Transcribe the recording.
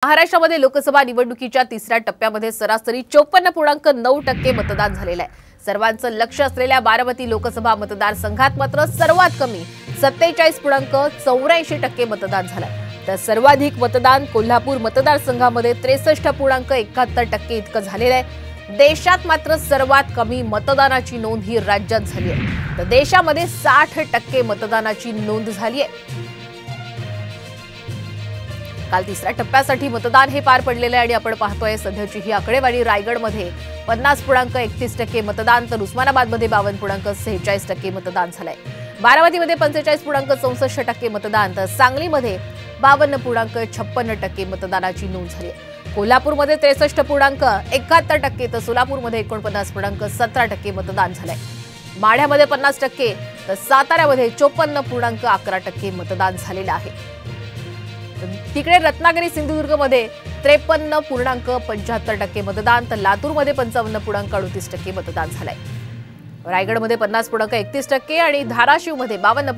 महाराष्ट्रामध्ये लोकसभा निवडणुकीच्या तिसऱ्या टप्प्यामध्ये सरासरी 54.9% मतदान झालेलं आहे। सर्वांचं लक्ष असलेल्या बारामती लोकसभा मतदारसंघात मात्र सर्वात कमी 47.84% मतदान झालंय। तर सर्वाधिक मतदान कोल्हापूर मतदारसंघामध्ये 63.71% इतकं झालेलं आहे। देशात मात्र सर्वात कमी मतदानाची नोंद ही राज्यात झाली आहे। तर देशामध्ये 60% मतदानाची नोंद झाली आहे। काल तिसऱ्या टप्प्यासाठी मतदान हे पार पडलेलं आहे आणि आपण पाहतोय सध्याची ही आकडेवारी। रायगडमध्ये 50.31% मतदान, तर उस्मानाबादमध्ये 52.46% मतदान झालंय। बारामतीमध्ये 45.64% मतदान, तर सांगलीमध्ये 52.56% मतदानाची नोंद झाली आहे। कोल्हापूरमध्ये 63.71%, तर सोलापूरमध्ये 49.17% मतदान झालंय। माढ्यामध्ये 50%, तर साताऱ्यामध्ये 54.11% मतदान झालेलं आहे। तिकडे रत्नागिरी सिंधुदुर्गमध्ये 53.75% मतदान, तर लातूरमध्ये 55.38% मतदान झालंय। रायगडमध्ये 50.31% आणि धाराशिवमध्ये 52